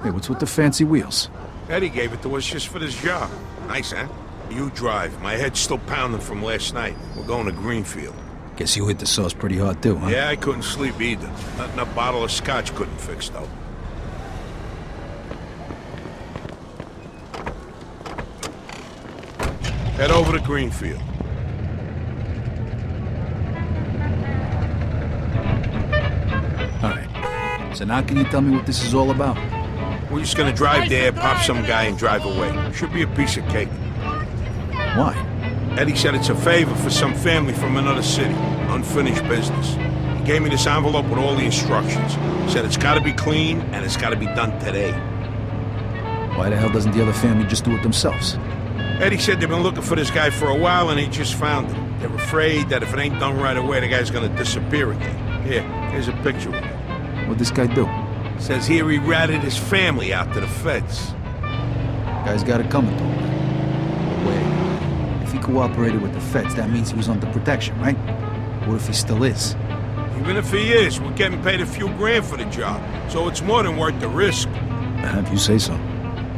Hey, what's with the fancy wheels? Eddie gave it to us just for this job. Nice, huh? You drive. My head's still pounding from last night. We're going to Greenfield. Guess you hit the sauce pretty hard too, huh? Yeah, I couldn't sleep either. Nothing a bottle of scotch couldn't fix, though. Head over to Greenfield. All right. So now can you tell me what this is all about? We're just gonna drive there, pop some guy, and drive away. Should be a piece of cake. Why? Eddie said it's a favor for some family from another city. Unfinished business. He gave me this envelope with all the instructions. Said it's gotta be clean, and it's gotta be done today. Why the hell doesn't the other family just do it themselves? Eddie said they've been looking for this guy for a while, and they just found him. They're afraid that if it ain't done right away, the guy's gonna disappear again. Here's a picture of him. What'd this guy do? Says here he ratted his family out to the feds. Guy's got it coming to him. Wait. If he cooperated with the feds, that means he was under protection, right? What if he still is? Even if he is, we're getting paid a few grand for the job, so it's more than worth the risk. If you say so.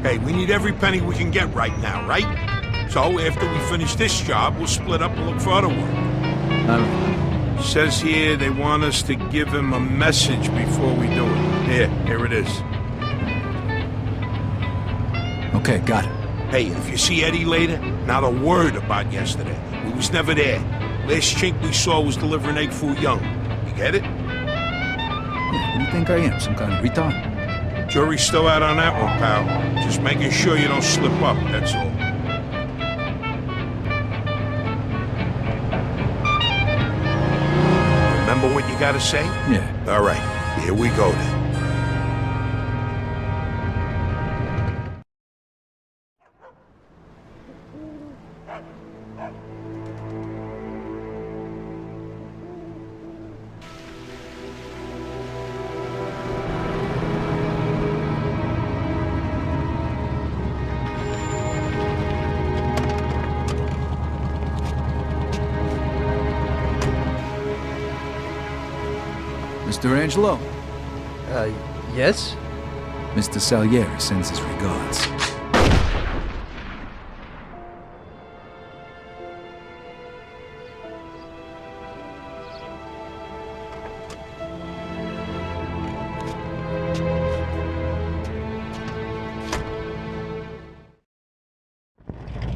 Hey, we need every penny we can get right now, right? So after we finish this job, we'll split up and look for other work. All right. Says here they want us to give him a message before we do it. Here it is. Okay, got it. Hey, if you see Eddie later, not a word about yesterday. We was never there. Last chink we saw was delivering egg foo young. You get it? Yeah, what do you think I am, some kind of retard? Jury's still out on that one, pal. Just making sure you don't slip up, that's all. Remember what you gotta say? Yeah. All right, here we go then. Mr. Angelo? Yes? Mr. Salieri sends his regards.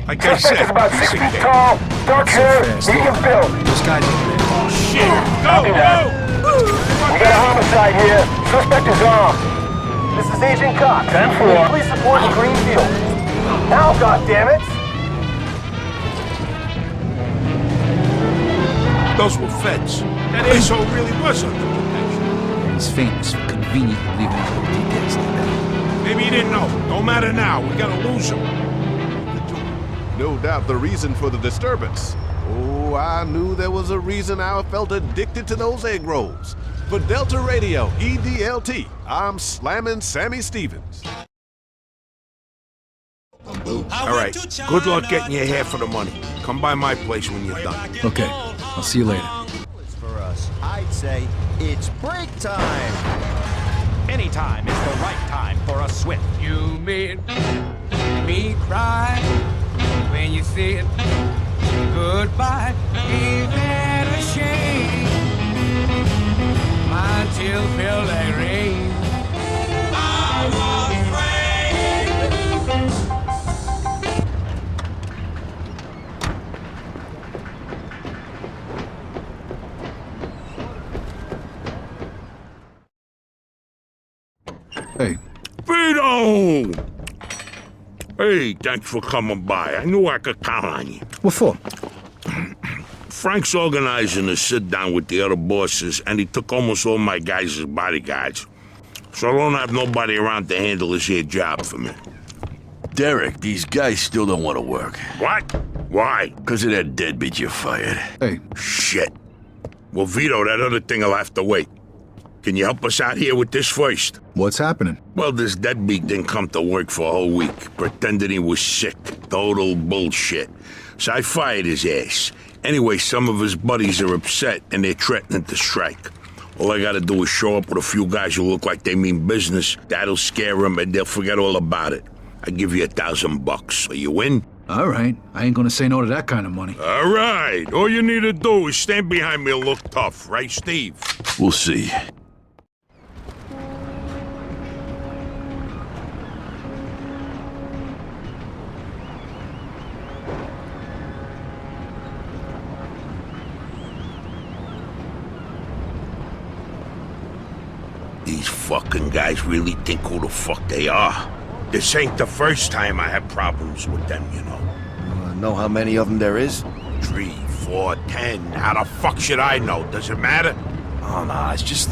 Like I said, about 6 feet tall, dark hair, medium build. Those guys over there. Shit! Go! We got a homicide here. Suspect is armed. This is Agent Cox. 10-4. Police support in Greenfield. Now, goddammit! Those were feds. That asshole really was under protection. He's famous for conveniently leaving out details like that. Maybe he didn't know. Don't matter now. We gotta lose him. No doubt the reason for the disturbance. Oh, I knew there was a reason I felt addicted to those egg rolls. For Delta Radio, EDLT, I'm Slammin' Sammy Stevens. All right. Good luck getting your half of the money. Come by my place when you're done. Okay, I'll see you later. For us, I'd say it's break time. Any time is the right time for a Swift. You made me cry when you said goodbye. Ain't that a shame? My tears feel like rain. I was Hey. Vito! Hey, thanks for coming by. I knew I could count on you. What for? Frank's organizing a sit-down with the other bosses, and he took almost all my guys as bodyguards. So I don't have nobody around to handle this here job for me. Derek, these guys still don't want to work. What? Why? Because of that deadbeat you fired. Hey. Shit. Well, Vito, that other thing will have to wait. Can you help us out here with this first? What's happening? Well, this deadbeat didn't come to work for a whole week, pretending he was sick. Total bullshit. So I fired his ass. Anyway, some of his buddies are upset, and they're threatening to strike. All I gotta do is show up with a few guys who look like they mean business. That'll scare them and they'll forget all about it. I give you $1,000. Are you in? All right. I ain't gonna say no to that kind of money. All right. All you need to do is stand behind me and look tough, right, Steve? We'll see. These fucking guys really think who the fuck they are. This ain't the first time I had problems with them, you know. Know how many of them there is? 3, 4, 10. How the fuck should I know? Does it matter? Oh, no, it's just,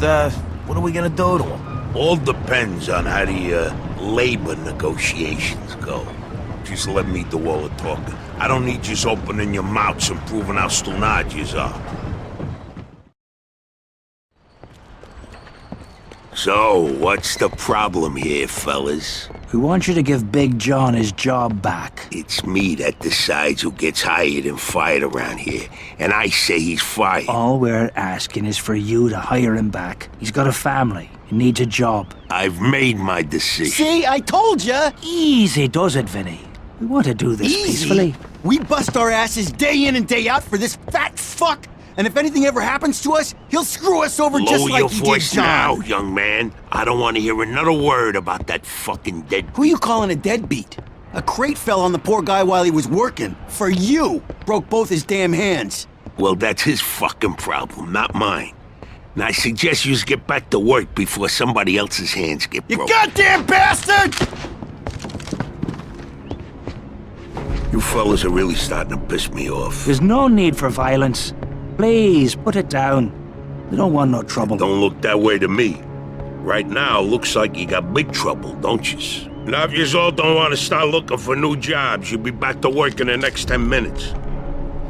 what are we gonna do to them? All depends on how the, labor negotiations go. Just let me do all the talking. I don't need you opening your mouths and proving how stunad yous are. So, what's the problem here, fellas? We want you to give Big John his job back. It's me that decides who gets hired and fired around here, and I say he's fired. All we're asking is for you to hire him back. He's got a family. He needs a job. I've made my decision. See, I told ya! Easy does it, Vinny. We want to do this peacefully. We bust our asses day in and day out for this fat fuck, and if anything ever happens to us, he'll screw us over just Lower like your he voice did John. now, young man. I don't want to hear another word about that fucking dead. Who you calling a deadbeat? A crate fell on the poor guy while he was working. For you! Broke both his damn hands. Well, that's his fucking problem, not mine. And I suggest you get back to work before somebody else's hands get You broken. goddamn bastard! You fellas are really starting to piss me off. There's no need for violence. Please, put it down. We don't want no trouble. Don't look that way to me. Right now, looks like you got big trouble, don't yous? Now, if yous all don't want to start looking for new jobs, you'll be back to work in the next 10 minutes.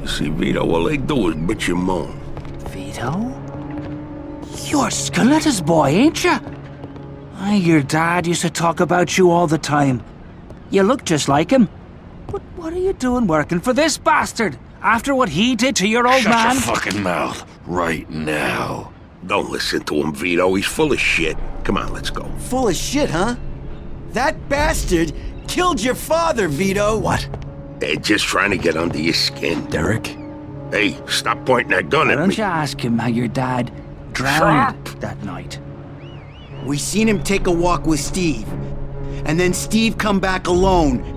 You see, Vito, all they do is bitch and moan. Vito? You're Scoletta's boy, ain't ya? Your dad used to talk about you all the time. You look just like him. But what are you doing working for this bastard? After what he did to your old man? Shut your fucking mouth right now. Don't listen to him, Vito. He's full of shit. Come on, let's go. Full of shit, huh? That bastard killed your father, Vito. What? They're just trying to get under your skin. Derek? Hey, stop pointing that gun Why at don't me. you ask him how your dad drowned that night? We seen him take a walk with Steve. And then Steve come back alone.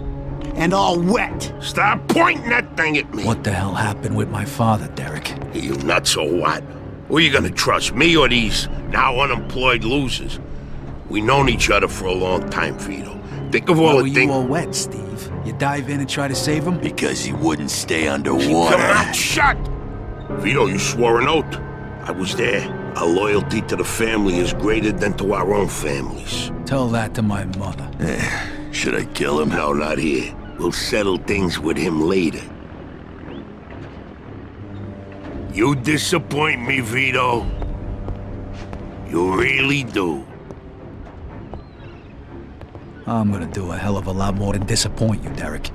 And all wet. Stop pointing that thing at me. What the hell happened with my father, Derek? You nuts or what? Who are you gonna trust, me or these now unemployed losers? We known each other for a long time, Vito. Think of all Why were the you things... all wet, Steve? You dive in and try to save him? Because he wouldn't stay Come underwater. on, shut! Vito, you swore an oath. I was there. Our loyalty to the family is greater than to our own families. Tell that to my mother. Should I kill him? No, not here. We'll settle things with him later. You disappoint me, Vito. You really do. I'm gonna do a hell of a lot more than disappoint you, Derek.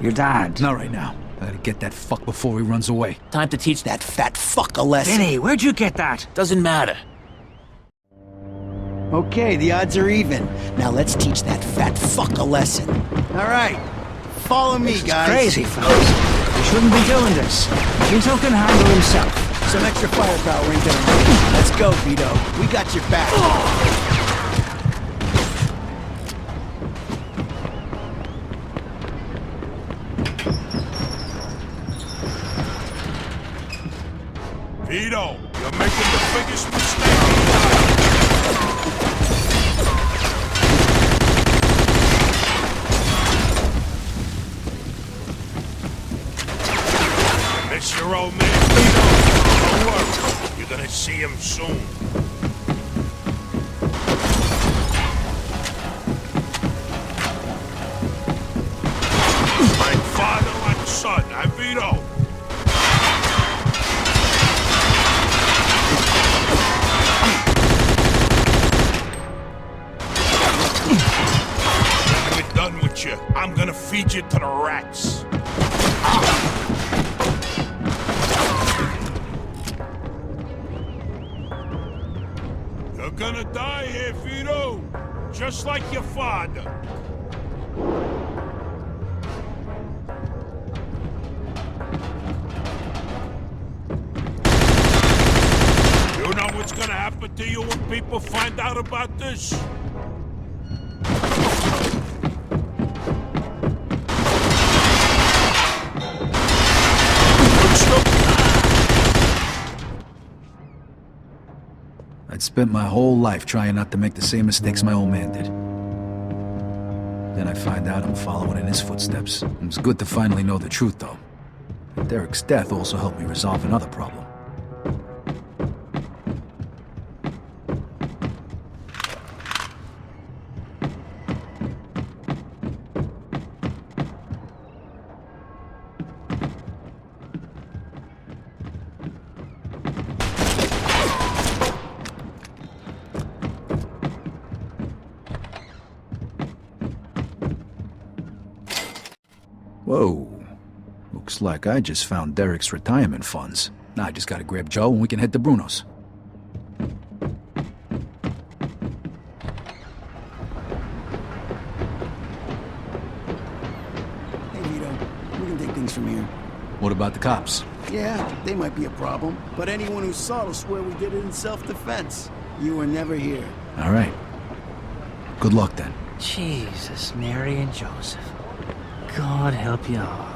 Your dad. Not right now. I gotta get that fuck before he runs away. Time to teach that fat fuck a lesson. Vinny, where'd you get that? Doesn't matter. Okay, the odds are even. Now let's teach that fat fuck a lesson. All right, follow me, This is guys. crazy, fellas. You shouldn't be doing this. Vito can handle himself. Some extra firepower ain't gonna hurt. Let's go, Vito. We got your back. Vito, you're making the biggest mistake. Miss your old man, Vito. Don't worry. You're gonna see him soon. Like father, like son, huh, Vito? When we're done with you, I'm gonna feed you to the rats. You're gonna die here, Vito. Just like your father. You know what's gonna happen to you when people find out about this? I'd spent my whole life trying not to make the same mistakes my old man did. Then I find out I'm following in his footsteps. It was good to finally know the truth, though. Derek's death also helped me resolve another problem. Whoa. Looks like I just found Derek's retirement funds. Now I just gotta grab Joe and we can head to Bruno's. Hey, Vito. We can take things from here. What about the cops? Yeah, they might be a problem, but anyone who saw will swear we did it in self-defense. You were never here. All right. Good luck then. Jesus, Mary and Joseph. God help you all.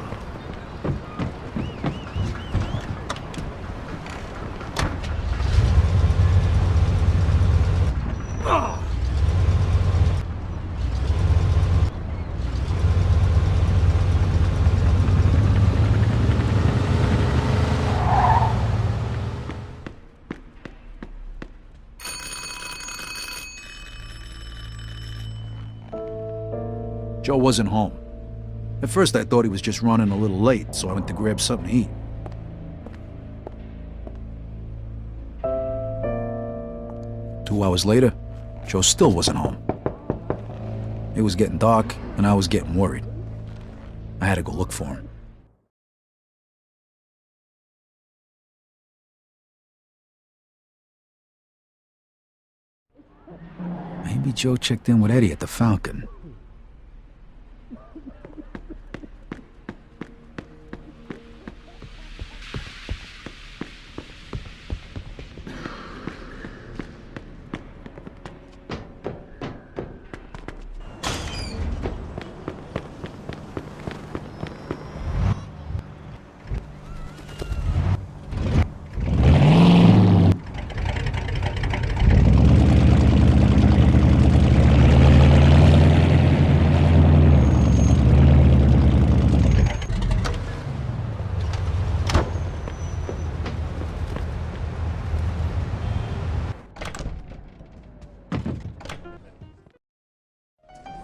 Joe wasn't home. At first I thought he was just running a little late, so I went to grab something to eat. Two hours later, Joe still wasn't home. It was getting dark, and I was getting worried. I had to go look for him. Maybe Joe checked in with Eddie at the Falcon.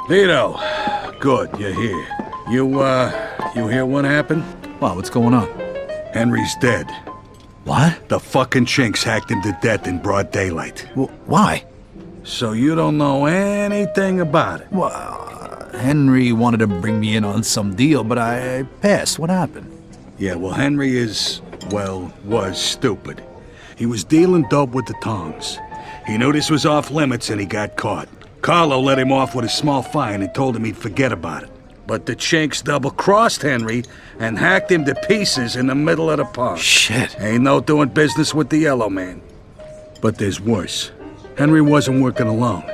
Vito, good, you're here. You hear what happened? Wow, what's going on? Henry's dead. What? The fucking chinks hacked him to death in broad daylight. Well, why? So you don't know anything about it? Well, Henry wanted to bring me in on some deal, but I passed. What happened? Yeah, well, Henry was stupid. He was dealing dope with the tongs. He knew this was off limits and he got caught. Carlo let him off with a small fine and told him he'd forget about it. But the chinks double-crossed Henry and hacked him to pieces in the middle of the park. Shit. Ain't no doing business with the Yellow Man. But there's worse. Henry wasn't working alone.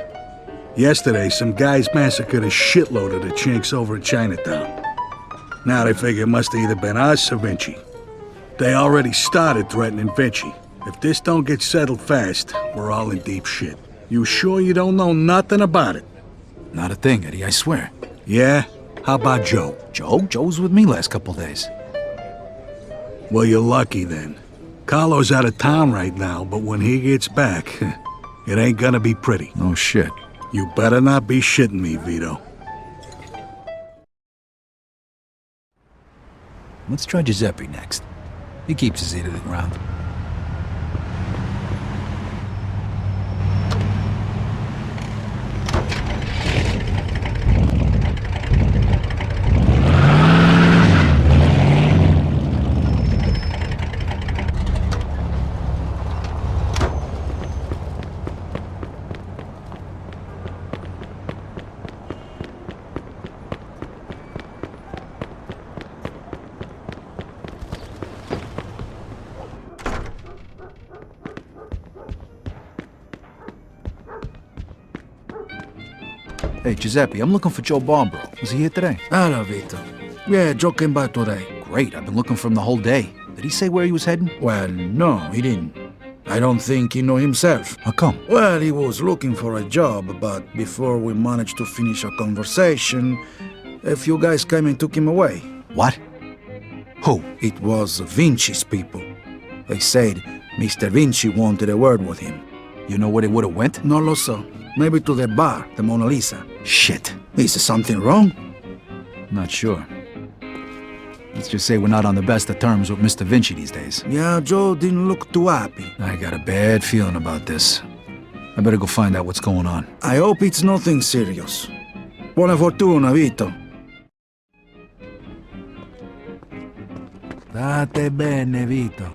Yesterday, some guys massacred a shitload of the chinks over in Chinatown. Now they figure it must have either been us or Vinci. They already started threatening Vinci. If this don't get settled fast, we're all in deep shit. You sure you don't know nothing about it? Not a thing, Eddie, I swear. Yeah? How about Joe? Joe? Joe's with me last couple days. Well, you're lucky then. Carlo's out of town right now, but when he gets back, it ain't gonna be pretty. No shit. You better not be shitting me, Vito. Let's try Giuseppe next. He keeps his ear to the ground. Hey, Giuseppe, I'm looking for Joe Barbaro. Was he here today? Hello, Vito. Yeah, Joe came by today. Great, I've been looking for him the whole day. Did he say where he was heading? Well, no, he didn't. I don't think he know himself. How come? Well, he was looking for a job, but before we managed to finish our conversation, a few guys came and took him away. What? Who? It was Vinci's people. They said Mr. Vinci wanted a word with him. You know where they would've went? No lo so. Maybe to the bar, the Mona Lisa. Shit. Is something wrong? Not sure. Let's just say we're not on the best of terms with Mr. Vinci these days. Yeah, Joe didn't look too happy. I got a bad feeling about this. I better go find out what's going on. I hope it's nothing serious. Buona fortuna, Vito. State bene, Vito.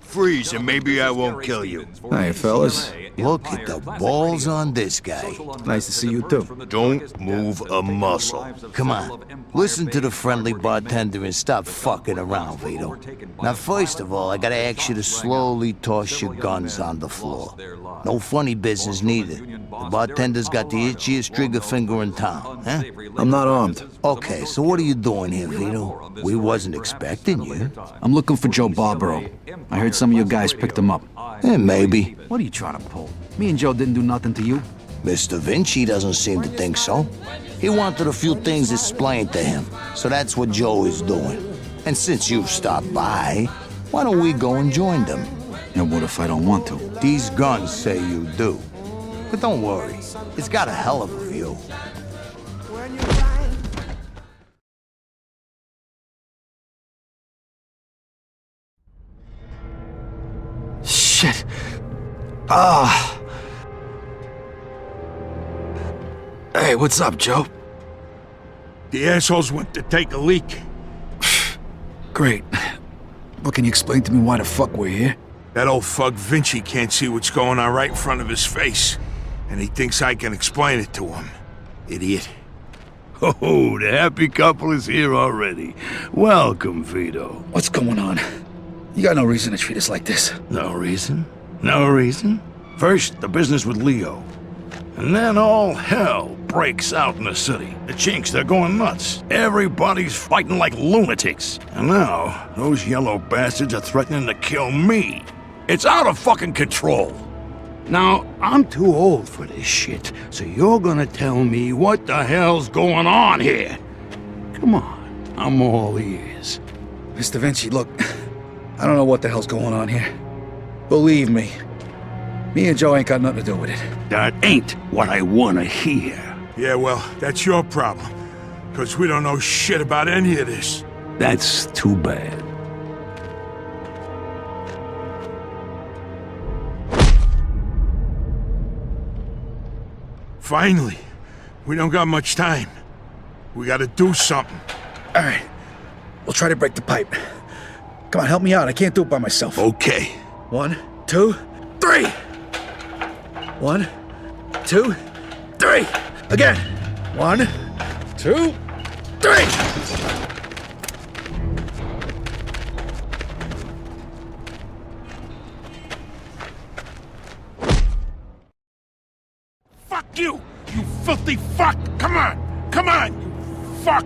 Freeze and maybe I won't kill you. Hey, fellas. Look at the balls on this guy. Nice to see you, too. Don't move a muscle. Come on, listen to the friendly bartender and stop fucking around, Vito. Now, first of all, I gotta ask you to slowly toss your guns on the floor. No funny business, neither. The bartender's got the itchiest trigger finger in town, huh? I'm not armed. Okay, so what are you doing here, Vito? We wasn't expecting you. I'm looking for Joe Barbaro. I heard some of your guys picked him up. Maybe. What are you trying to pull? Me and Joe didn't do nothing to you. Mr. Vinci doesn't seem to think so. He wanted a few things explained to him, so that's what Joe is doing. And since you've stopped by, why don't we go and join them? And what if I don't want to? These guns say you do. But don't worry, it's got a hell of a view. Shit. Ah. Hey, what's up, Joe? The assholes went to take a leak. Great. But can you explain to me why the fuck we're here? That old fuck Vinci can't see what's going on right in front of his face. And he thinks I can explain it to him. Idiot. Oh, the happy couple is here already. Welcome, Vito. What's going on? You got no reason to treat us like this. No reason? No reason? First, the business with Leo. And then all hell breaks out in the city. The Chinks, they're going nuts. Everybody's fighting like lunatics. And now, those yellow bastards are threatening to kill me. It's out of fucking control. Now, I'm too old for this shit, so you're gonna tell me what the hell's going on here. Come on, I'm all ears. Mr. Vinci, look, I don't know what the hell's going on here. Believe me, me and Joe ain't got nothing to do with it. That ain't what I wanna hear. Yeah, well, that's your problem. Because we don't know shit about any of this. That's too bad. Finally. We don't got much time. We gotta do something. All right, we'll try to break the pipe. Come on, help me out. I can't do it by myself. Okay. 1, 2, 3. 1, 2, 3. Again. 1, 2, 3. Fuck you! You filthy fuck! Come on! Come on, you fuck!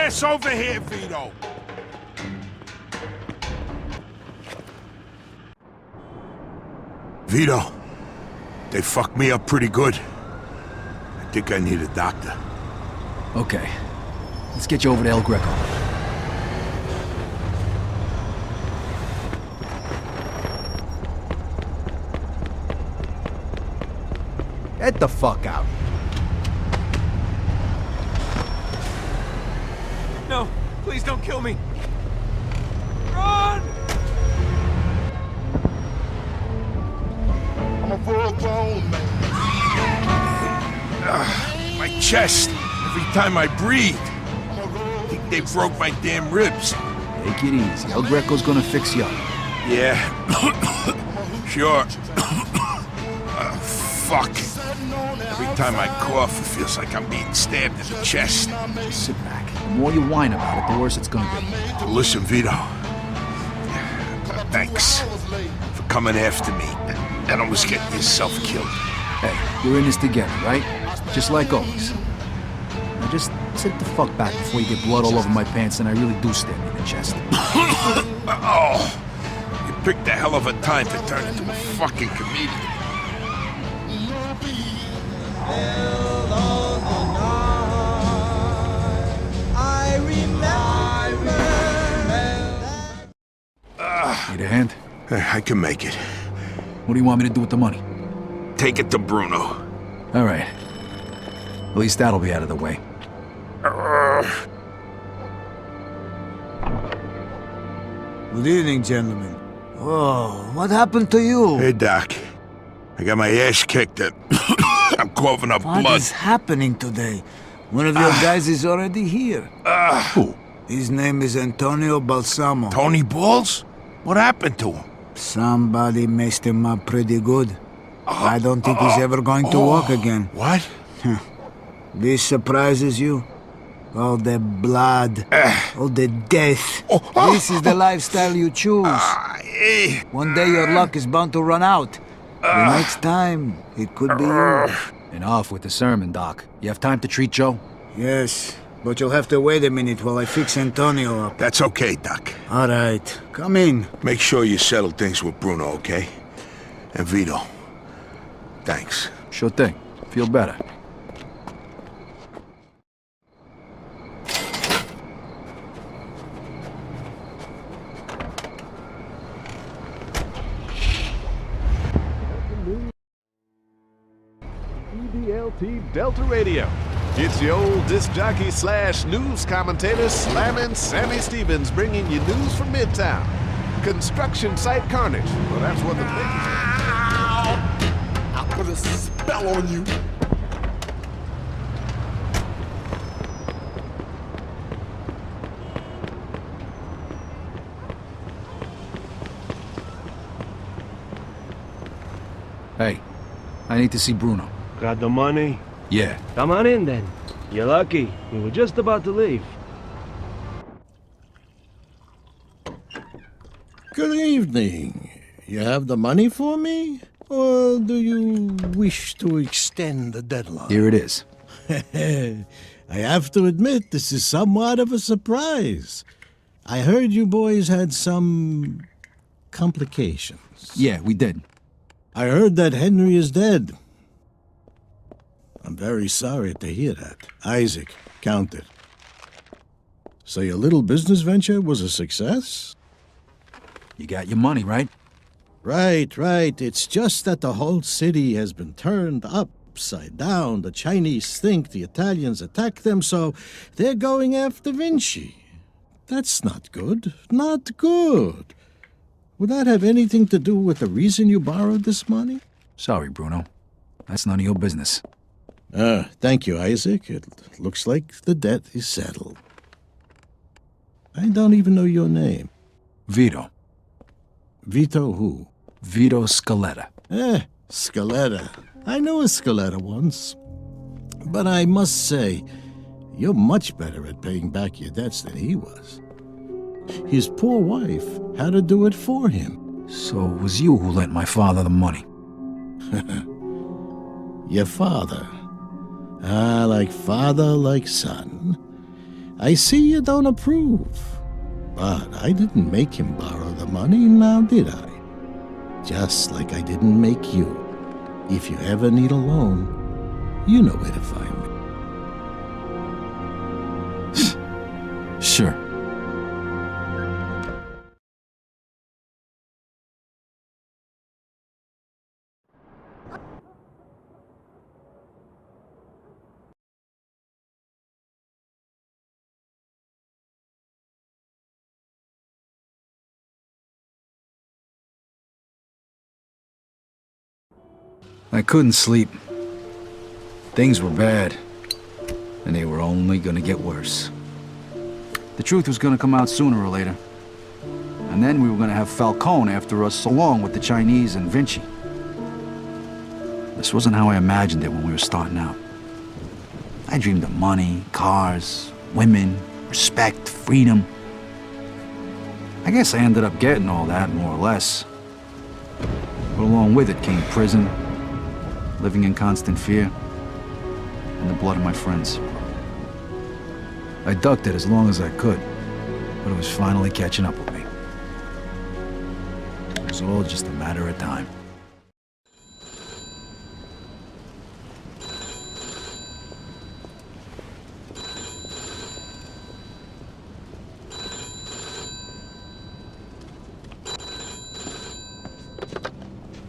ass over here, Vito! Vito, they fucked me up pretty good. I think I need a doctor. Okay. Let's get you over to El Greco. Get the fuck out. No, please don't kill me. Run! I'm a full-grown man. My chest, every time I breathe. I think they broke my damn ribs. Take it easy. El Greco's gonna fix you up. Yeah, sure. Fuck. Every time I cough, it feels like I'm being stabbed in the chest. Sit back. The more you whine about it, the worse it's gonna be. Listen, Vito. Thanks for coming after me and almost getting yourself killed. Hey, we're in this together, right? Just like always. Now just sit the fuck back before you get blood all over my pants and I really do stab you in the chest. Oh, you picked a hell of a time to turn into a fucking comedian. Need a hand? I can make it. What do you want me to do with the money? Take it to Bruno. All right. At least that'll be out of the way. Good evening, gentlemen. Oh, what happened to you? Hey, Doc. I got my ass kicked and I'm coughing up blood. What is happening today? One of your guys is already here. Who? His name is Antonio Balsamo. Tony Balls? What happened to him? Somebody messed him up pretty good. I don't think he's ever going to walk again. What? This surprises you? All the blood, all the death. This is the lifestyle you choose. One day your luck is bound to run out. The next time, it could be you. Enough with the sermon, Doc. You have time to treat Joe? Yes, but you'll have to wait a minute while I fix Antonio up. That's okay, Doc. All right, come in. Make sure you settle things with Bruno, okay? And Vito. Thanks. Sure thing. Feel better. EDLT Delta Radio. It's your old disc jockey / news commentator slamming Sammy Stevens bringing you news from Midtown. Construction site carnage. Well, that's what the I'll put a spell on you. Hey, I need to see Bruno. Got the money? Yeah. Come on in then. You're lucky. We were just about to leave. Good evening. You have the money for me? Or do you wish to extend the deadline? Here it is. I have to admit, this is somewhat of a surprise. I heard you boys had some complications. Yeah, we did. I heard that Henry is dead. I'm very sorry to hear that. Isaac, count it. So your little business venture was a success? You got your money, right? Right. It's just that the whole city has been turned upside down. The Chinese think the Italians attacked them, so they're going after Vinci. That's not good. Not good. Would that have anything to do with the reason you borrowed this money? Sorry, Bruno. That's none of your business. Thank you, Isaac. It looks like the debt is settled. I don't even know your name. Vito. Vito who? Vito Scaletta. Scaletta. I knew a Scaletta once. But I must say, you're much better at paying back your debts than he was. His poor wife had to do it for him. So it was you who lent my father the money? Your father. Like father, like son. I see you don't approve. But I didn't make him borrow the money, now did I? Just like I didn't make you. If you ever need a loan, you know where to find me. Sure. I couldn't sleep. Things were bad, and they were only gonna get worse. The truth was gonna come out sooner or later. And then we were gonna have Falcone after us, along with the Chinese and Vinci. This wasn't how I imagined it when we were starting out. I dreamed of money, cars, women, respect, freedom. I guess I ended up getting all that, more or less. But along with it came prison, living in constant fear, and the blood of my friends. I ducked it as long as I could, but it was finally catching up with me. It was all just a matter of time.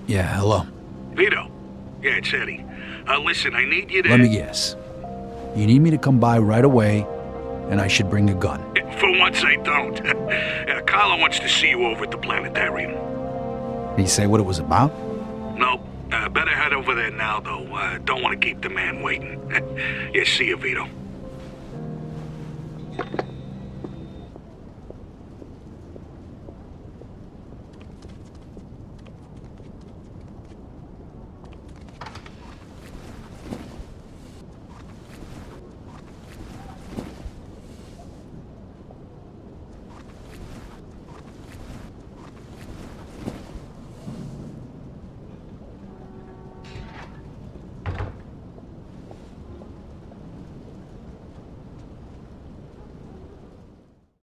Yeah, hello. Vito. Yeah, it's Eddie. Listen, I need you to... Let me guess. You need me to come by right away, and I should bring a gun. For once I don't. Carlo wants to see you over at the planetarium. Did he say what it was about? No. Better head over there now, though. Don't want to keep the man waiting. Yeah, see you, Vito.